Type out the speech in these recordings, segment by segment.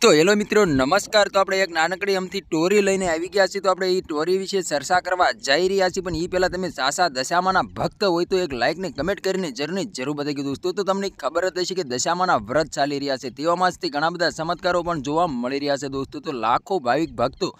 તો હેલો મિત્રો નમસ્કાર। તો આપણે એક નાનકડી અમથી ટોરી લઈને આવી ગયા છીએ। તો આપણે એ ટોરી વિશે ચર્ચા કરવા જઈ રહ્યા છીએ, પણ એ પહેલા તમે સાસા દશામાના ભક્ત હોય તો એક લાઈક ને કમેન્ટ કરીને જરૂર બતાવી દોસ્તો। તો તમને ખબર જ હશે કે દશામાના વ્રત ચાલી રહ્યા છે, તેવામાં ઘણા બધા ચમત્કારો પણ જોવા મળી રહ્યા છે દોસ્તો। તો લાખો ભાવિક ભક્તો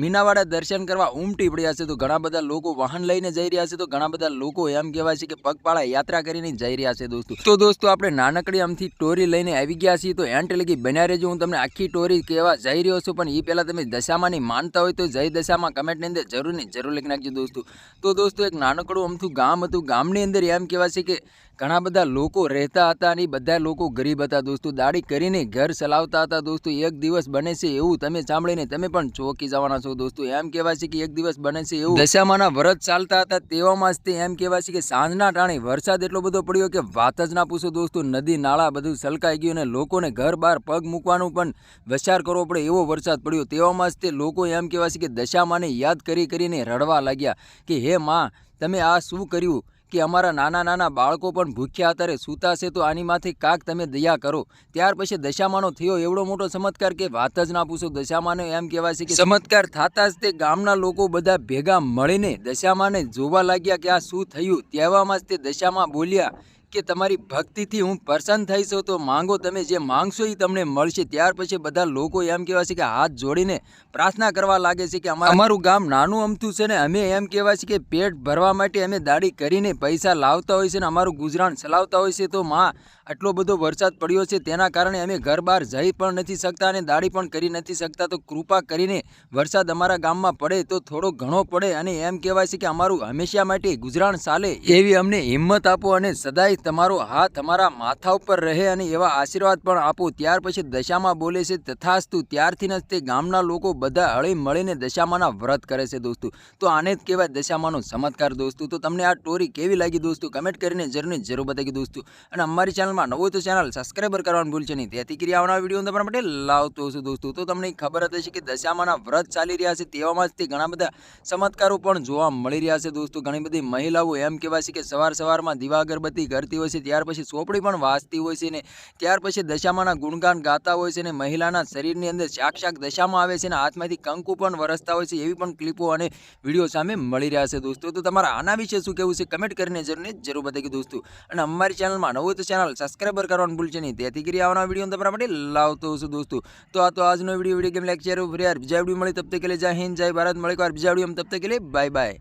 મીનાવાડા દર્શન કરવા ઉમટી પડ્યા છે। તો ઘણા બધા લોકો વાહન લઈને જઈ રહ્યા છે, તો ઘણા બધા લોકો એમ કહેવાય છે કે પગપાળા યાત્રા કરીને જઈ રહ્યા છે દોસ્તો। તો દોસ્તો આપણે નાનકડી અમથી ટોરી લઈને આવી ગયા છીએ, તો એન્ડ લગી બન્યા રહેજો। હું તમને આખી ટોરી કહેવા જઈ રહ્યો છું, પણ એ પહેલા તમે દશામાની માનતા હોય તો જય દશામાં કમેન્ટની અંદર જરૂર લખી નાખજો દોસ્તો। તો દોસ્તો એક નાનકડું અમથું ગામ હતું, ગામની અંદર એમ કહેવાય છે કે ઘણા બધા લોકો રહેતા હતા અને બધા લોકો ગરીબ હતા દોસ્તો, દાડી કરીને ઘર ચલાવતા હતા દોસ્તો। એક દિવસ બને છે એવું તમે સાંભળીને તમે પણ ચોંકી જવાના છો દોસ્તો। એમ કહેવાય છે કે એક દિવસ બને છે એવું દશામાના વ્રત ચાલતા હતા, તેવામાં જ તે એમ કહેવાય છે કે સાંજના ટાણે વરસાદ એટલો બધો પડ્યો કે વાત જ ના પૂછો દોસ્તો। નદી નાળા બધું છલકાઈ ગયું અને લોકોને ઘર બહાર પગ મૂકવાનું પણ વિચાર કરવો પડે એવો વરસાદ પડ્યો। તેવામાં જ તે લોકો એમ કહેવાય છે કે દશામાને યાદ કરીને રડવા લાગ્યા કે હે માં, તમે આ શું કર્યું કે અમારા નાના બાળકો પણ ભૂખ્યા અત્યારે સૂતા છે, તો આની માથે કાક તમે દયા કરો। ત્યાર પછી દશામાનો થયો એવડો મોટો ચમત્કાર કે વાત જ ના પૂછો। દશામાને એમ કહેવાય છે કે ચમત્કાર થતા જ તે ગામના લોકો બધા ભેગા મળીને દશામાને જોવા લાગ્યા કે આ શું થયું। તેવામાં જ તે દશામાં બોલ્યા કે તમારી ભક્તિથી હું પ્રસન્ન થઈશ, તો માંગો, તમે જે માંગશો એ તમને મળશે। ત્યાર પછી બધા લોકો એમ કહેવાય છે કે હાથ જોડીને પ્રાર્થના કરવા લાગે છે કે અમારું ગામ નાનું અમથું છે ને અમે એમ કહેવાય છે કે પેટ ભરવા માટે અમે દાડી કરીને પૈસા લાવતા હોય છે ને અમારું ગુજરાન ચલાવતા હોય છે, તો માં આટલો બધો વરસાદ પડ્યો છે તેના કારણે અમે ઘર બહાર જઈ પણ નથી શકતા અને દાડી પણ કરી નથી શકતા। તો કૃપા કરીને વરસાદ અમારા ગામમાં પડે તો થોડો ઘણો પડે અને એમ કહેવાય છે કે અમારું હંમેશા માટે ગુજરાન ચાલે એવી અમને હિંમત આપો અને સદાય તમારો હાથ અમારા માથા ઉપર રહે અને એવા આશીર્વાદ પણ આપો। ત્યાર પછી દશામાં બોલે છે તથાસ્તુ। ત્યારથી જ તે ગામના લોકો બધા હળી મળીને દશામાના વ્રત કરે છે દોસ્તો। તો આને જ કહેવાય દશામાનો ચમત્કાર દોસ્તો। તો તમને આ સ્ટોરી કેવી લાગી દોસ્તો કમેન્ટ કરીને જરૂર બતાવી દોસ્તો। અને અમારી ચેનલમાં નવો તો ચેનલ સબસ્ક્રાઈબર કરવાનું ભૂલશો નહીં, તેથી કરી આવનારા વિડીયો તમારા માટે લાવતો છું દોસ્તો। તો તમને ખબર જ હશે કે દશામાના વ્રત ચાલી રહ્યા છે, તેવામાં જ તે ઘણા બધા ચમત્કારો પણ જોવા મળી રહ્યા છે દોસ્તો। ઘણી બધી મહિલાઓ એમ કહેવાય છે કે સવારમાં દીવા અગરબત્તી કરતી હોય છે, ત્યાર પછી ચોપડી પણ વાંચતી હોય છે ને ત્યાર પછી દશામાના ગુણગાન ગાતા હોય છે ને મહિલાના શરીરની અંદર સાક્ષાત દશામાં આવે છે ને હાથમાંથી કંકુ પણ વરસતા હોય છે, એવી પણ ક્લિપો અને વિડીયો સામે મળી રહ્યા છે દોસ્તો। તો તમારા આના વિશે શું કહેવું છે કમેન્ટ કરીને જરૂર બતાવી દોસ્તો। અને અમારી ચેનલમાં નવું તો ચેનલ સબસ્ક્રાઈબર કરવાનું ભૂલશે નહીં, તેથી કરી આવનારા વિડીયો તમારા માટે લાવતો છું દોસ્તો। તો આ તો આજનો વિડીયો ગેમ લાઈક શેર ફરી યાર બીજા વિડીયો મળી, તબ તક કે लिए जय हिंद जय भारत। મળે એક વાર બીજા વિડીયો તબ તક કે लिए बाय बाय।